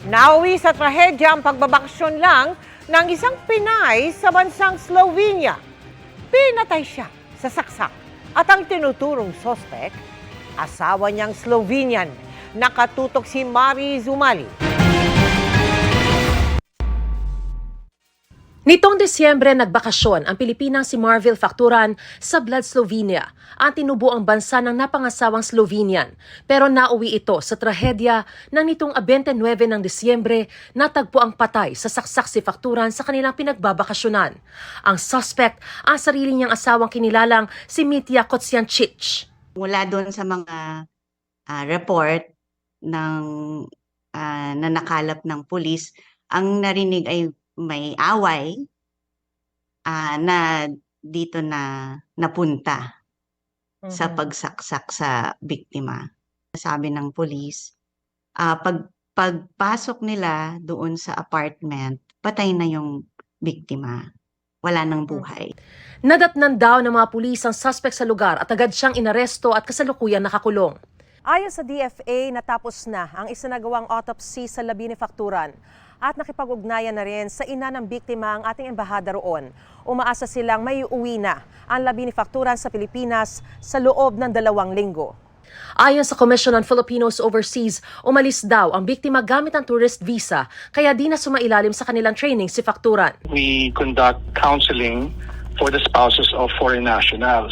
Nauwi sa trahedya ang pagbabakasyon lang ng isang Pinay sa bansang Slovenia. Pinatay siya sa saksak at ang tinuturong sospek, asawa niyang Slovenian. Nakatutok si Mari Zumali. Nitong Desyembre, nagbakasyon ang Pilipinang si Marvil Facturan sa Bled, Slovenia. Ang tinubuang bansa ng napangasawang Slovenian. Pero nauwi ito sa trahedya nang nitong 29 ng Desyembre natagpo ang patay sa saksak si Facturan sa kanilang pinagbabakasyonan. Ang suspect, ang sarili niyang asawang kinilalang si Mitya Kotsiancic. Mula doon sa mga report ng na nakalap ng pulis, ang narinig ay may away na dito na napunta sa pagsaksak sa biktima. Sabi ng pulis, pagpasok nila doon sa apartment, patay na yung biktima. Wala nang buhay. Nadatnan daw ng mga pulis ang suspect sa lugar at agad siyang inaresto at kasalukuyan nakakulong. Ayon sa DFA, natapos na ang isinagawang autopsy sa labi ni Facturan at nakipag-ugnayan na rin sa ina ng biktima ang ating embahada roon. Umaasa silang may uwi na ang labi ni Facturan sa Pilipinas sa loob ng 2 linggo. Ayon sa Commission on Filipinos Overseas, umalis daw ang biktima gamit ang tourist visa kaya di na sumailalim sa kanilang training si Facturan. We conduct counseling for the spouses of foreign nationals.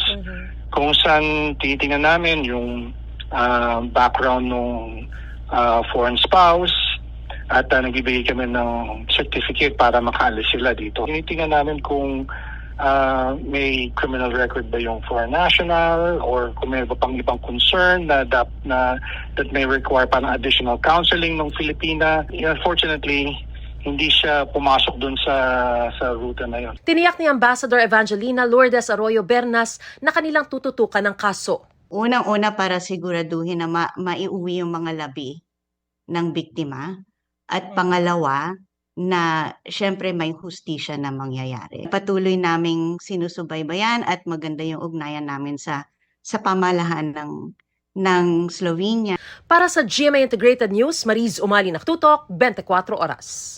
Kung saan titingnan namin yung background ng foreign spouse at nagbibigay kami ng certificate para makaalis sila dito. Tinitingnan namin kung may criminal record ba yung foreign national or kung may pang ibang concern that may require parang additional counseling ng Filipina. Unfortunately, hindi siya pumasok dun sa ruta na yun. Tiniyak ni Ambassador Evangelina Lourdes Arroyo Bernas na kanilang tututukan ng kaso. Unang-una para siguraduhin na maiuwi yung mga labi ng biktima. At pangalawa, na syempre may hustisya na mangyayari. Patuloy naming sinusubaybayan at maganda yung ugnayan namin sa pamalahan ng Slovenia. Para sa GMA Integrated News, Mariz Umali, nakatutok, 24 oras.